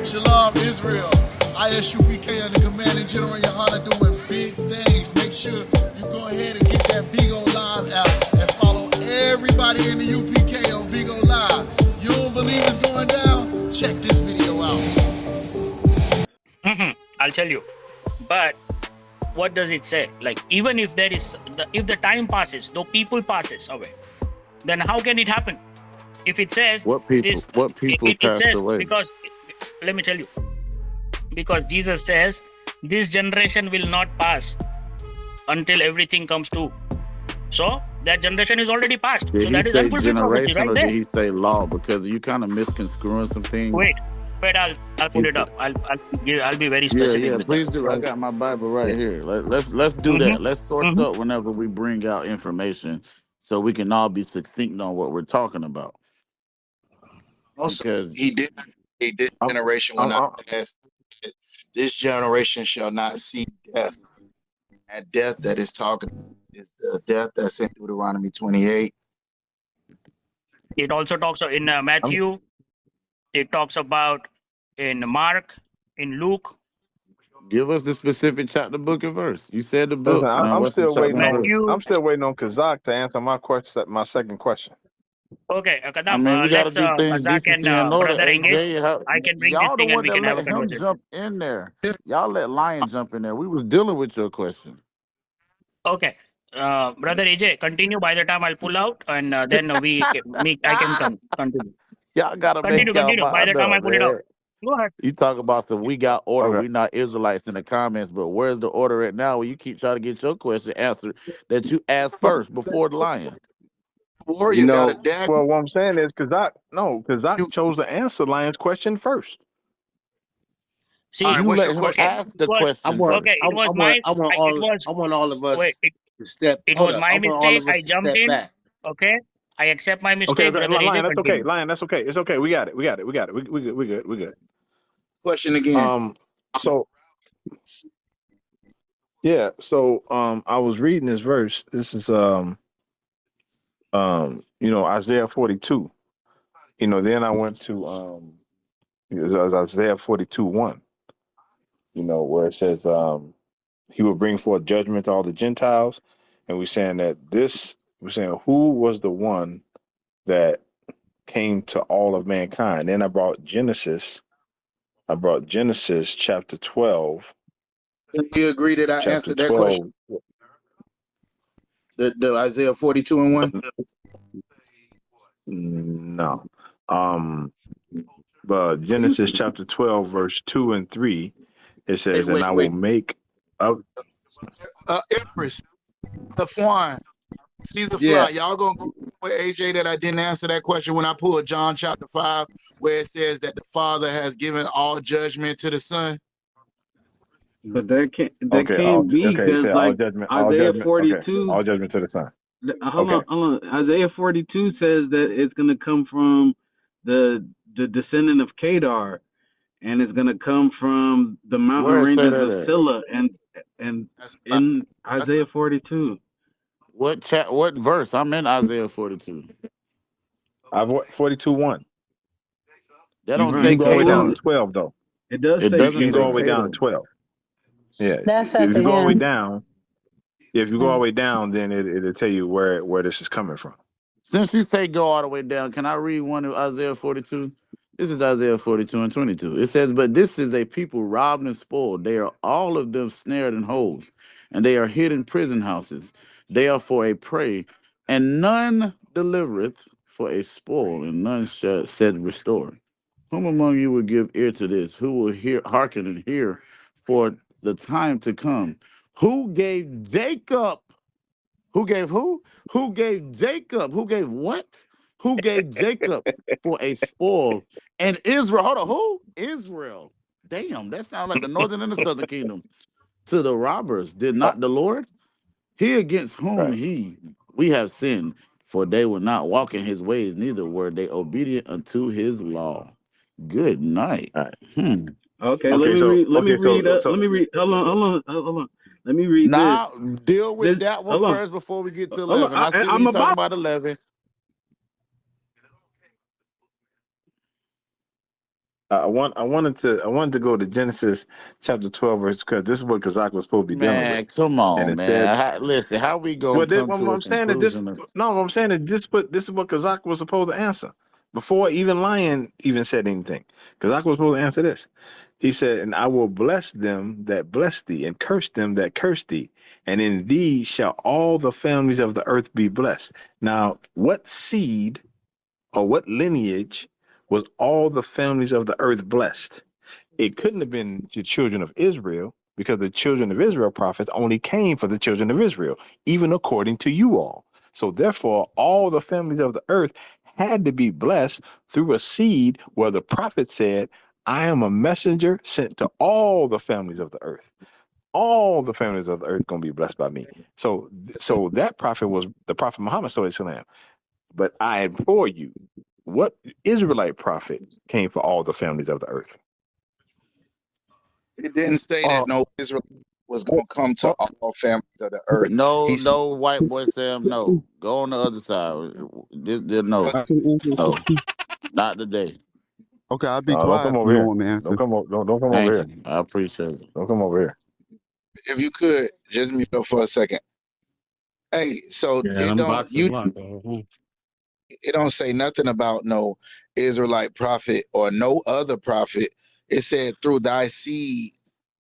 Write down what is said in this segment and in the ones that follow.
Shalom, Israel. ISUPK under Commanding General Yohana doing big things. Make sure you go ahead and get that Bigo Live app and follow everybody in the UPK on Bigo Live. You don't believe it's going down? Check this video out. I'll tell you. But what does it say? Like, even if there is if the time passes, though people passes away, then how can it happen? If it says What people? this, What people it passed says, away? because let me tell you, because Jesus says this generation will not pass until everything comes to. So that generation is already passed. Did So he that is say unfulfilled prophecy generation right or there. did he say law? Because you kind of misconstruing some things. Wait, I'll He put it said, up. I'll be very yeah, specific yeah, with that. please do. I So got my Bible yeah. right here. Let's do Mm-hmm. that. Let's source Mm-hmm. up whenever we bring out information, so we can all be succinct on what we're talking about. Also, Because this I'm, generation will I'm, not I'm, pass. This generation shall not see death. That death that is talking is the death that's in Deuteronomy 28. It also talks in I'm Matthew. It talks about in Mark, in Luke. give us the specific chapter, book, and verse. You said the listen. book. Now, I'm what's the still chapter waiting and on. verse? Matthew. I'm still waiting on Kazak to answer my question. My second question. Okay, I Kadam, mean, we got to let's do things Kazak and decency and order. brother engage. AJ, I can bring this y'all the thing and one we that can have a let him conversation. jump in there. Y'all let Lion jump in there. We was dealing with your question. Okay, brother AJ, continue. By the time I'll pull out, and then I can continue. Y'all gotta make Continue, y'all continue. By the mind time I up, pull it out, man. go ahead. You talk about some we got order, Okay. we not Israelites in the comments, but where's the order at now? When you keep trying to get your question answered that you asked first before the Lion. Warrior You got a know, dagger. Well, what I'm saying is Kazak chose to answer Lion's question first. All See, right, You what's let your him okay, question? ask it the was I question want, okay. first. I, I want, I want It all, was I want all of wait. us to step. It Hold was up, I my want all mistake. of I us to jumped step in. back. Okay, I accept my Okay, mistake, okay, brother AJ. Lion, that's okay. Continue. Lion, that's okay. It's okay. We got it. We got it. We got it. We good. We good. We good. Question again. So yeah. So I was reading this verse. This is Isaiah 42. Then I went to it was Isaiah 42:1. Where it says he will bring forth judgment to all the Gentiles, and we're saying who was the one that came to all of mankind. Then I brought Genesis. Chapter 12. Do you agree that I Chapter answered that question? 12. The Isaiah 42 and 1? No. But Genesis chapter 12, verse 2 and 3, it Wait, says, and wait, I will wait. make up. Empress, the Fwan, Caesar Yeah, Fly. Y'all gonna go with AJ that I didn't answer that question when I pulled John chapter 5, where it says that the Father has given all judgment to the Son? But that Okay, can't be it because said like all Isaiah judgment. Okay, 42. all judgment to the Son. Hold Okay. on, hold on. Isaiah 42 says that it's gonna come from the descendant of Kedar, and it's gonna come from the mountain Where it say ranges that of at? Silla, and That's in that's Isaiah 42. What verse? I'm in Isaiah 42. I've 42:1. That You don't you Right. say can go all the way Well, down to Caleb. 12 though. it does It say You doesn't can go say all the way Kedar. down to Caleb. 12. Yeah. That's If at you the go all the way end. down, if you go all the way down, then it'll tell you where this is coming from. Since you say go all the way down, can I read one of Isaiah 42? This is Isaiah 42 and 22. It says, but this is a people robbed and spoiled. They are all of them snared in holes, and they are hid in prison houses. They are for a prey, and none delivereth for a spoil, and none shall said restore. Whom among you will give ear to this? Who will hearken and hear for the time to come? Who gave Jacob? Who gave who? Who gave Jacob? Who gave what? Who gave Jacob for a spoil? And Israel, hold on, who? Israel. Damn, that sounds like the northern and the southern kingdom. To the robbers, did not the Lord? He against whom Right. we have sinned, for they would not walk in his ways, neither were they obedient unto his law. Good night. All right. Hmm. Okay, let Okay, me so read. Let me okay, read. so Let me read. Hold on. Let me read this. Now deal This. with that one Hold on. first before we get to Hold on. 11. I see what I'm you talking about. about 11. I wanted to go to Genesis chapter 12 verse, because this is what Kazak was supposed to be dealing with, Man, come and on, it said, man. Listen, how we gonna well, come what to a I'm saying that this, conclusion of no, what I'm saying is this is what Kazak was supposed to answer before even Lion even said anything. Kazak was supposed to answer this. He said, "And I will bless them that bless thee, and curse them that curse thee, and in thee shall all the families of the earth be blessed." Now, what seed or what lineage was all the families of the earth blessed? It couldn't have been the children of Israel, because the children of Israel prophets only came for the children of Israel, even according to you all. So therefore, all the families of the earth had to be blessed through a seed where the prophet said, I am a messenger sent to all the families of the earth. All the families of the earth going to be blessed by me. So that prophet was the prophet Muhammad sallallahu alaihi wasallam. But I implore you, what Israelite prophet came for all the families of the earth? It didn't say that Oh, no Israel was oh, going to come to oh, all families of the earth. no, He said, no, white boy Sam, no. Go on the other side. No, I can answer a no, question. not today. Okay, I'll be Don't come quiet if over you don't here. want me to answer. Don't come over Thank here. you. I appreciate it. Don't come over here. if you could just mute up for a second. Hey, so Yeah, them box is locked. it don't say nothing about no Israelite prophet or no other prophet. It said through thy seed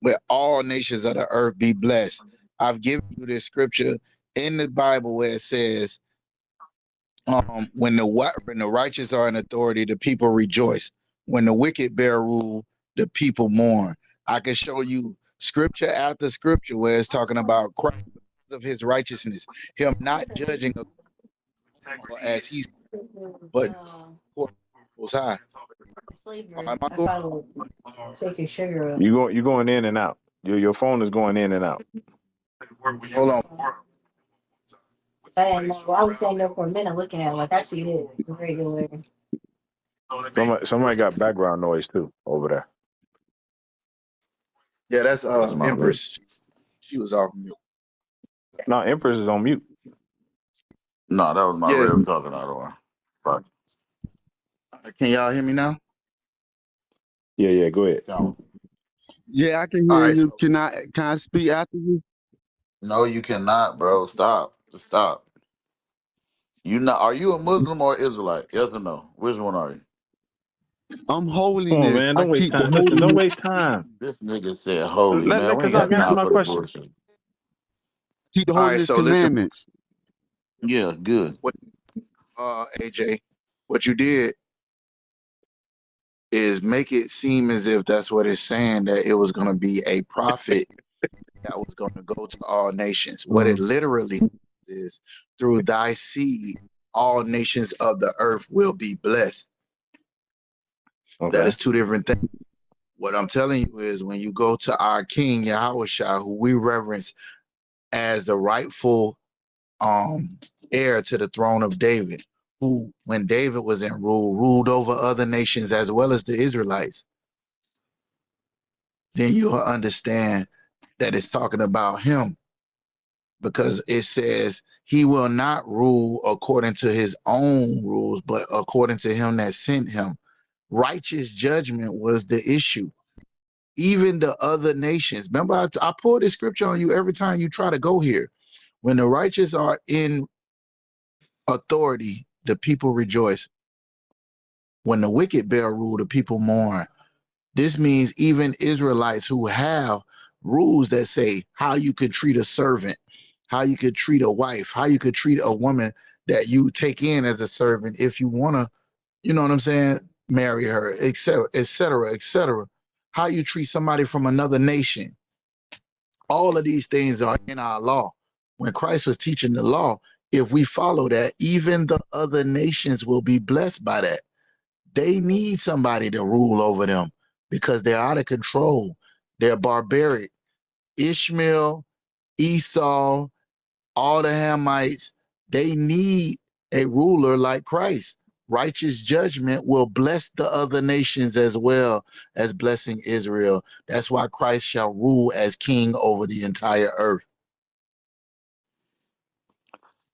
with all nations of the earth be blessed. I've given you this scripture in the Bible where it says, when the righteous are in authority, the people rejoice. When the wicked bear rule, the people mourn. I can show you scripture after scripture where it's talking about Christ of his righteousness, him not judging as he's, but was high. Am I going? You going in and out. Your phone is going in and out. Hold on. Somebody got background noise too over there. Yeah, that's That's my baby. Empress. She was off mute. No, Empress is on mute. No, that was my Yeah, real talking out of her. Right. can y'all hear me now? Yeah, go ahead. No, Yeah, I can All hear right. you. So Can I speak after you? no, you cannot, bro. Stop. Just stop. You not? Are you a Muslim or Israelite? Yes or no? Which one are you? I'm Come on, holiness. man. I Don't waste keep the time. Listen, don't holiness. waste time. This nigga said holy, Let man. let We ain't Kazak got answer time my for the question. bullshit. Keep the all right. holiness So listen, commandments. Yeah, good. what AJ, what you did is make it seem as if that's what it's saying, that it was going to be a prophet that was going to go to all nations. What it literally is, through thy seed, all nations of the earth will be blessed. That Okay. is two different things. What I'm telling you is when you go to our King Yahushua, who we reverence as the rightful heir to the throne of David, who, when David was in rule, ruled over other nations as well as the Israelites, then you'll understand that it's talking about him, because it says he will not rule according to his own rules, but according to him that sent him. Righteous judgment was the issue. Even the other nations. Remember, I pull this scripture on you every time you try to go here. When the righteous are in authority, the people rejoice. When the wicked bear rule, the people mourn. This means even Israelites who have rules that say how you could treat a servant, how you could treat a wife, how you could treat a woman that you take in as a servant if you want to, you know what I'm saying, marry her, etc., etc., etc. How you treat somebody from another nation. All of these things are in our law. When Christ was teaching the law, if we follow that, even the other nations will be blessed by that. They need somebody to rule over them because they're out of control. They're barbaric. Ishmael, Esau, all the Hamites, they need a ruler like Christ. Righteous judgment will bless the other nations as well as blessing Israel. That's why Christ shall rule as king over the entire earth.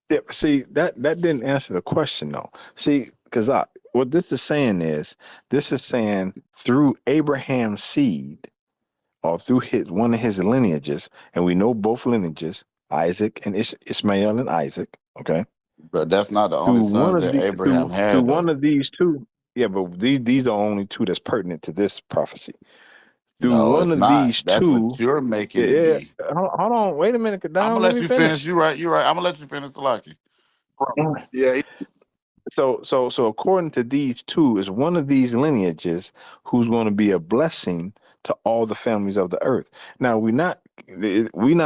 Yeah, see, that didn't answer the question though. See, Kazak, what this is saying through Abraham's seed or through one of his lineages, and we know both lineages, Isaac and Ishmael and Isaac. Okay, But that's not the only through sons that Abraham through had, one though. of these two. Yeah, but these are only two that's pertinent to this prophecy. Through No, one it's of not. these That's what two, you're making it yeah. be. Hold on, wait a minute, I'm down. gonna Let let me you finish. finish. You're right. You're right. I'm gonna let you finish, Salaki. Yeah, So according to these two, is one of these lineages who's going to be a blessing to all the families of the earth. Now we're not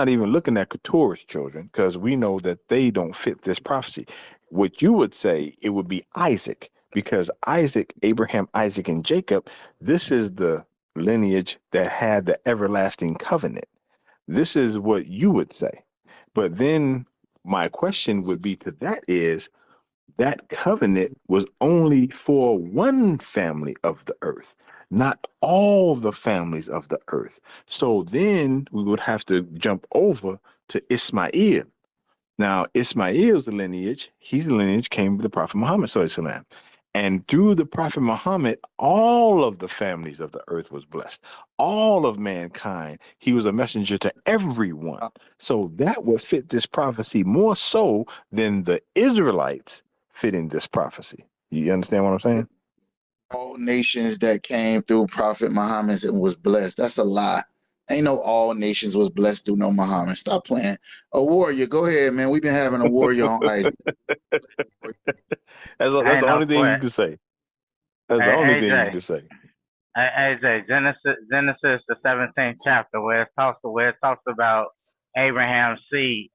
even looking at Keturah's children because we know that they don't fit this prophecy. What you would say it would be Isaac because Isaac, Abraham, Isaac, and Jacob. This is the lineage that had the everlasting covenant. This is what you would say. But then my question would be to that is that covenant was only for one family of the earth, not all the families of the earth. So then we would have to jump over to Ismail. Now, Ismail's lineage, his lineage came with the Prophet Muhammad, sallam. And through the Prophet Muhammad, all of the families of the earth was blessed. All of mankind, he was a messenger to everyone. So that would fit this prophecy more so than the Israelites fitting this prophecy. You understand what I'm saying? All nations that came through Prophet Muhammad and was blessed. That's a lie. Ain't no all nations was blessed through no Muhammad. Stop playing. A warrior. Go ahead, man. We've been having a warrior on Isaac. That's Ain't the no only thing you sweat. can say. That's the only Hey, thing you AJ. can say. Hey, AJ. Genesis, the 17th chapter, where it talks about Abraham's seed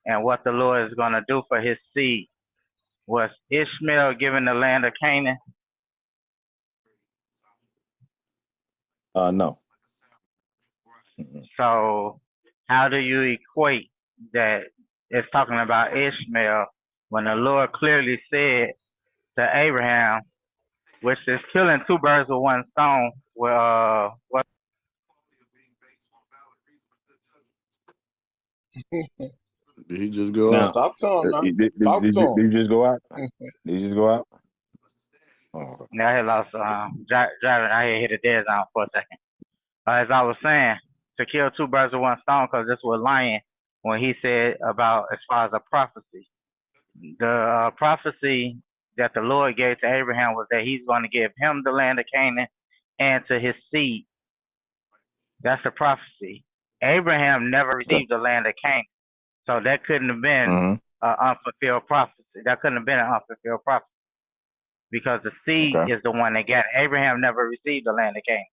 and what the Lord is going to do for his seed. Was Ishmael given the land of Canaan? No. So, how do you equate that it's talking about Ishmael when the Lord clearly said to Abraham, which is killing two birds with one stone? Well, Did he just go Now, out? talk to him, man. Talk did to you him. just go out? Did you just go out? Oh, okay. yeah, I lost driving. I hit a dead zone for a second. As I was saying, to kill two birds with one stone, because this was lying when he said about as far as a prophecy. The prophecy that the Lord gave to Abraham was that he's going to give him the land of Canaan and to his seed. That's the prophecy. Abraham never Okay. received the land of Canaan, so that couldn't have been Mm-hmm. an unfulfilled prophecy. That couldn't have been an unfulfilled prophecy because the seed Okay. is the one that got it. Abraham never received the land of Canaan.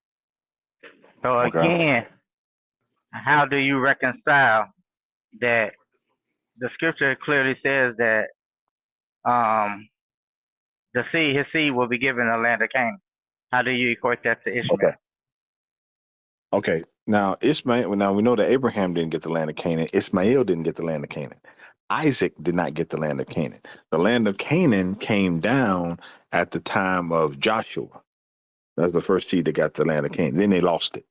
So Okay. again, how do you reconcile that the scripture clearly says that um, his seed will be given the land of Canaan? How do you equate that to Okay. Ishmael? Okay. Now Ishmael. Now we know that Abraham didn't get the land of Canaan. Ishmael didn't get the land of Canaan. Isaac did not get the land of Canaan. The land of Canaan came down at the time of Joshua. That's the first seed that got the land of Canaan. Then they lost it.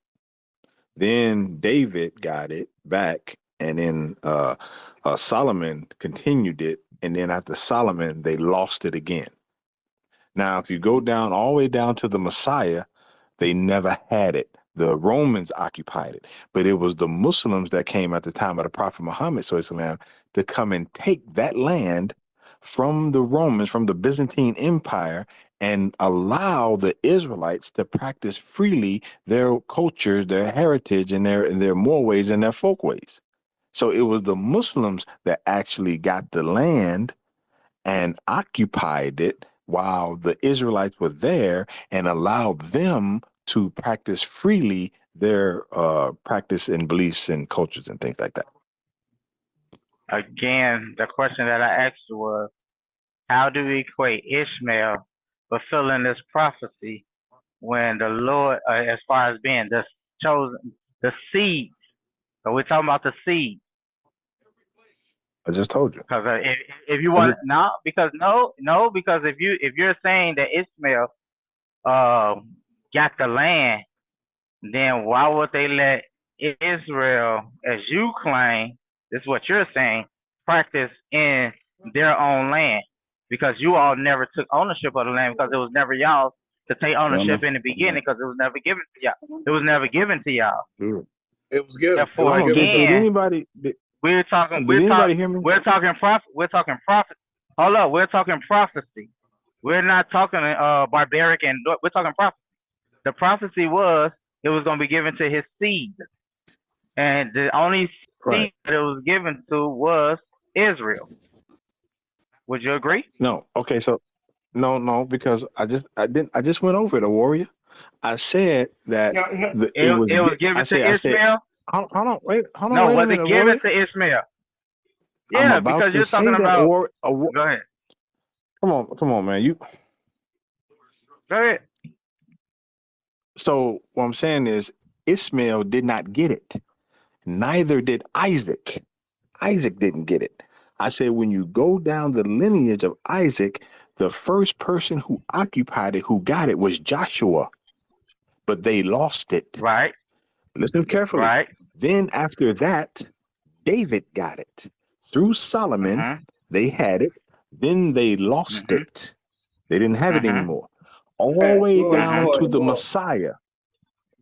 Then David got it back, and then Solomon continued it, and then after Solomon, they lost it again. Now, if you go down all the way down to the Messiah, they never had it. The Romans occupied it, but it was the Muslims that came at the time of the Prophet Muhammad SAW to come and take that land from the Romans, from the Byzantine Empire, and allow the Israelites to practice freely their cultures, their heritage, and their more ways and their folk ways. So it was the Muslims that actually got the land and occupied it while the Israelites were there and allowed them to practice freely their practice and beliefs and cultures and things like that. Again, the question that I asked you was, how do we equate Ishmael fulfilling this prophecy when the Lord, as far as being the chosen, the seed? So we're talking about the seed. I just told you. Because if you want because if you're saying that Ishmael got the land, then why would they let Israel, as you claim, this is what you're saying, practice in their own land? because you all never took ownership of the land because it was never y'all to take ownership in the beginning because it was never given to y'all. It was never given to y'all. It was given. Therefore, Did anybody? we're talking. Did anybody hear me? We're talking prophet. We're talking prophet. Hold up. We're talking prophecy. We're not talking barbaric and we're talking prophecy. The prophecy was it was going to be given to his seed, and the only seed that it was given to was Israel. Would you agree? No. Okay. So no, because I just went over it, a warrior. I said that it was given to Ishmael. Hold on, wait a was minute, it given to Ishmael? I'm Yeah, about because to you're say talking that. about. Go ahead. Come on, man. Go ahead. So what I'm saying is Ishmael did not get it. Neither did Isaac. Isaac didn't get it. I said when you go down the lineage of Isaac, the first person who occupied it, who got it, was Joshua, but they lost it. Right. Listen carefully. Right. Then after that, David got it. Through Solomon, they had it. Then they lost it. They didn't have it anymore. All the way down to the Messiah.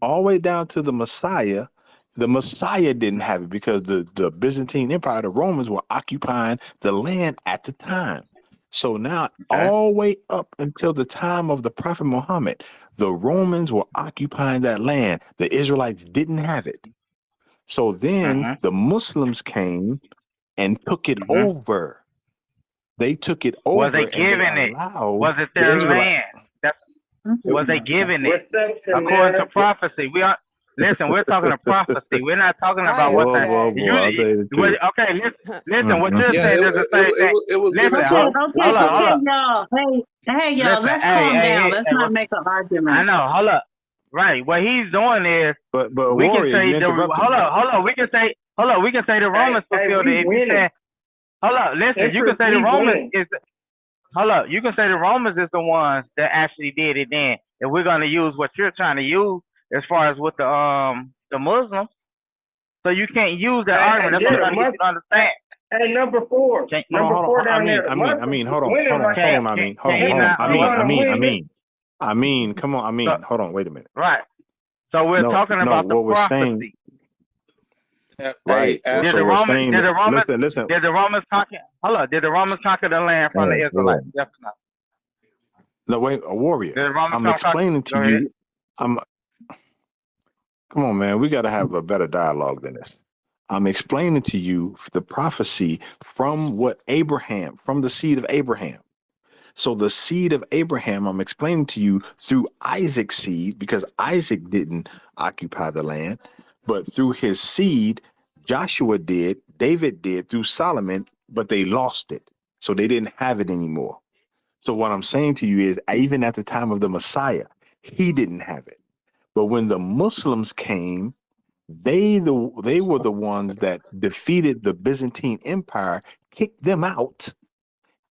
All the way down to the Messiah. The Messiah didn't have it because the Byzantine Empire, the Romans, were occupying the land at the time. So now, all the way up until the time of the Prophet Muhammad, the Romans were occupying that land. The Israelites didn't have it. So then the Muslims came and took it over. They took it over. Was they giving it? Was it their land? Was they giving it? According to prophecy, listen. We're talking to prophecy. We're not talking about what the. I'll tell you the truth. Okay, listen. What you're saying is the same thing. Listen, okay, y'all. Hey, y'all. Let's calm down. Let's not make an argument. I know. Hold up. Right. What he's doing is, but we Warrior, can say you interrupted. hold up. We can say the Romans fulfilled it. If you say, hold up, listen. You can say the Romans is. Hold up. You can say the Romans is the ones that actually did it. Then, if we're gonna use what you're trying to use as far as with the Muslims, so you can't use that argument. That's what I'm trying to get you to understand. Hey, number four down there. Hold on. Come on. Hold on. Wait a minute. Right. So we're talking about the prophecy. Right. Did the Romans conquer? Hold on. Did the Romans conquer the land from the Israelites? Yes or no? No, wait, a warrior. I'm explaining to you. Come on, man. We got to have a better dialogue than this. I'm explaining to you the prophecy from the seed of Abraham. So the seed of Abraham, I'm explaining to you through Isaac's seed, because Isaac didn't occupy the land, but through his seed, Joshua did, David did, through Solomon, but they lost it. So they didn't have it anymore. So what I'm saying to you is, even at the time of the Messiah, he didn't have it. But when the Muslims came, they were the ones that defeated the Byzantine Empire, kicked them out,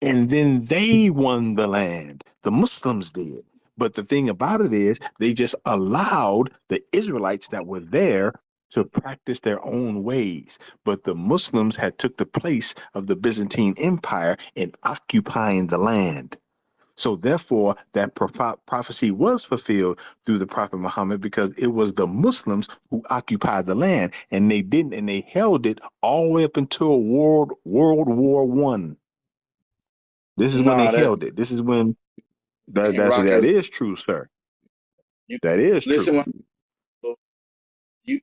and then they won the land. The Muslims did. But the thing about it is, they just allowed the Israelites that were there to practice their own ways. But the Muslims had took the place of the Byzantine Empire in occupying the land. So therefore, that prophecy was fulfilled through the Prophet Muhammad, because it was the Muslims who occupied the land, and they held it all the way up until World War I. This is when they held it. This is when that is true, sir. That is true.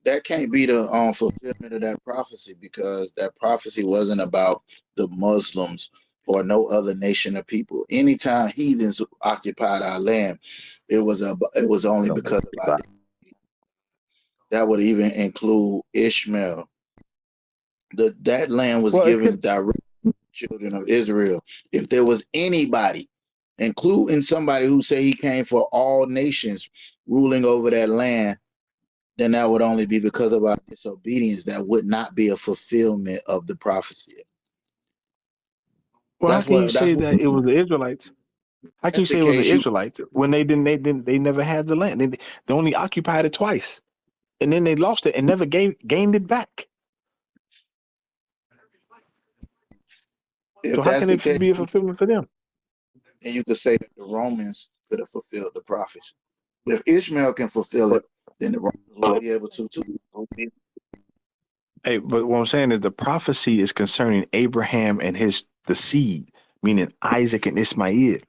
That can't be the fulfillment of that prophecy, because that prophecy wasn't about the Muslims or no other nation of people. Anytime heathens occupied our land, it was only because of our. That would even include Ishmael. That land was given direct to the children of Israel. If there was anybody, including somebody who say he came for all nations, ruling over that land, then that would only be because of our disobedience. That would not be a fulfillment of the prophecy. Well, how can you say that it was the Israelites? How can you say it was the Israelites when they never had the land? They only occupied it twice, and then they lost it and never gained it back. So how can it be a fulfillment for them? and you could say that the Romans could have fulfilled the prophecy. If Ishmael can fulfill it, then the Romans will be able to too. Hey, but what I'm saying is the prophecy is concerning Abraham and the seed, meaning Isaac and Ishmael.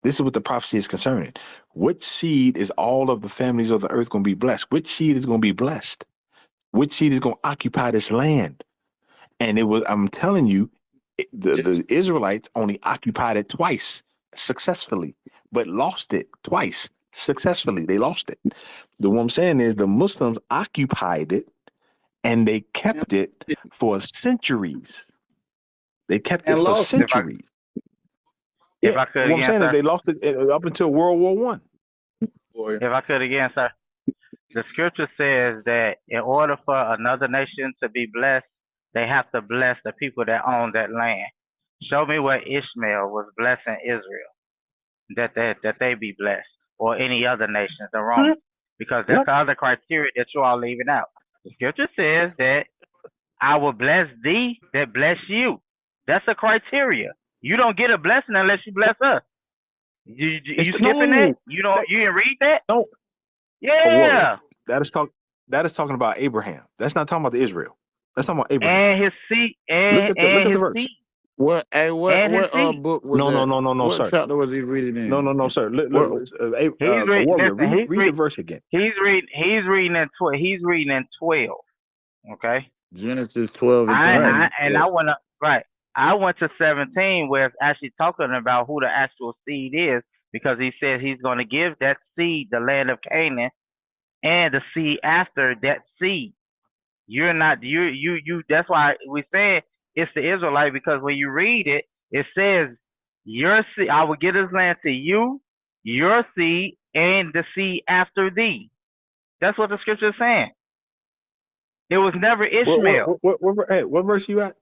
This is what the prophecy is concerning. Which seed is all of the families of the earth going to be blessed? Which seed is going to be blessed? Which seed is going to occupy this land? And I'm telling you, the Israelites only occupied it twice successfully, but lost it twice successfully. They lost it. What I'm saying is the Muslims occupied it, and they kept it for centuries. They kept it for centuries. If I could what I'm saying is they lost it up until World War I. If I could again, sir. The scripture says that in order for another nation to be blessed, they have to bless the people that own that land. Show me where Ishmael was blessing Israel, that they be blessed, or any other nations, the Romans, because that's the other criteria that you are leaving out. The scripture says that I will bless thee that bless you. That's a criteria. You don't get a blessing unless you bless us. You skipping that? You didn't read that? No. Yeah. That is talking about Abraham. That's not talking about the Israel. That's talking about Abraham. And his seed. Look at the verse. What book was that? No, what sir. chapter was he reading in? No, sir. Read the verse again. He's reading in 12. Okay. Genesis 12 and 20. I went to 17 where it's actually talking about who the actual seed is, because he says he's going to give that seed the land of Canaan and the seed after that seed. You're not you. That's why we say it's the Israelite, because when you read it, it says your seed. I will give this land to you, your seed, and the seed after thee. That's what the scripture is saying. It was never Ishmael. What verse you at?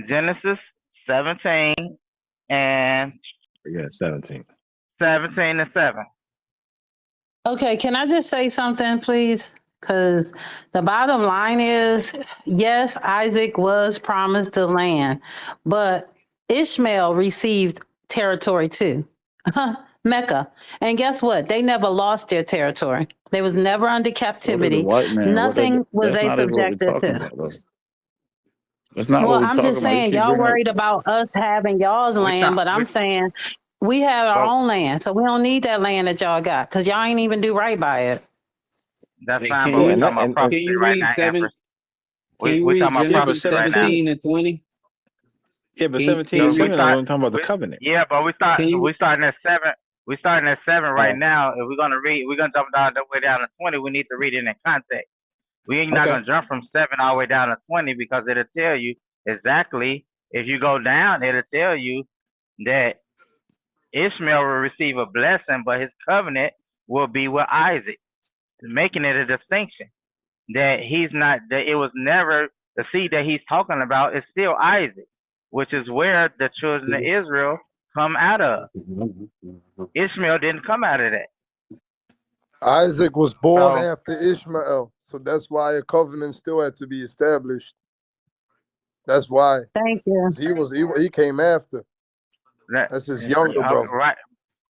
Genesis 17 and 17. 17 and 7. Okay, can I just say something, please? Because the bottom line is, yes, Isaac was promised the land, but Ishmael received territory too, Mecca. And guess what? They never lost their territory. They was never under captivity. White man. Nothing was they subjected to. That's not well, what we're I'm talking just saying, about. y'all worried about us having y'all's land, but I'm saying we have our own land, so we don't need that land that y'all got, because y'all ain't even do right by it. That's fine, but we're talking about prophecy right now, Empress. We're talking about prophecy right now. 17 and 20? Yeah, but 17 and 7 we're talking about the covenant. Yeah, but we're starting at 7. We're starting at 7 right now. If we're gonna jump down the way down to 20, we need to read it in context. We ain't not gonna jump from 7 all the way down to 20, because it'll tell you exactly. If you go down, it'll tell you that Ishmael will receive a blessing, but his covenant will be with Isaac, making it a distinction that it was never the seed that he's talking about is still Isaac, which is where the children of Israel come out of. Ishmael didn't come out of that. Isaac was born after Ishmael, so that's why a covenant still had to be established. That's why. Thank you. He came after. That's his younger brother. Right.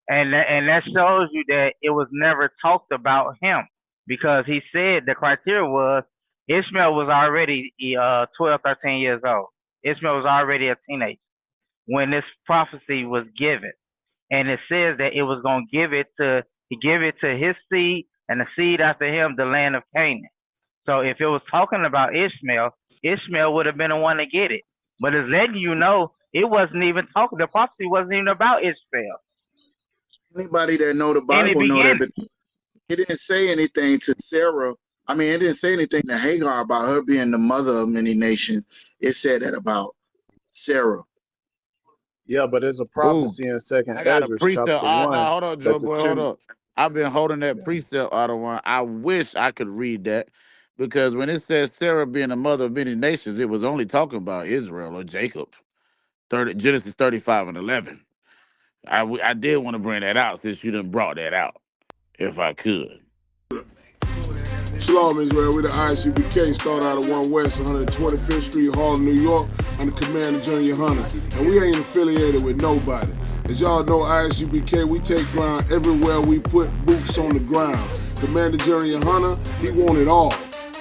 And that shows you that it was never talked about him, because he said the criteria was Ishmael was already 12, 13 years old. Ishmael was already a teenager when this prophecy was given. And it says that it was going to give it to his seed and the seed after him, the land of Canaan. So if it was talking about Ishmael, Ishmael would have been the one to get it. But it's letting you know it wasn't even talking. The prophecy wasn't even about Ishmael. Anybody that know the Bible know that it didn't say anything to Sarah. I mean, it didn't say anything to Hagar about her being the mother of many nations. It said that about Sarah. Yeah, but there's a prophecy in Second Ezra chapter 1. Hold on, Joe boy, hold on. I've been holding that precept out of one. I wish I could read that, because when it says Sarah being the mother of many nations, it was only talking about Israel or Jacob. Genesis 35 and 11. I did want to bring that out since you done brought that out, if I could. Shalom, Israel. We're the ISUPK, start out of 1 West, 125th Street, Harlem, New York, under command of Junior Hunter. And we ain't affiliated with nobody. As y'all know, ISUBK, we take ground everywhere we put boots on the ground. Commander Jerry Hunter, he want it all.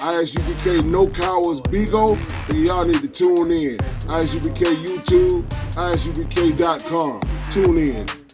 ISUBK, no cowards, Bigo, and y'all need to tune in. ISUBK YouTube, ISUBK.com. Tune in.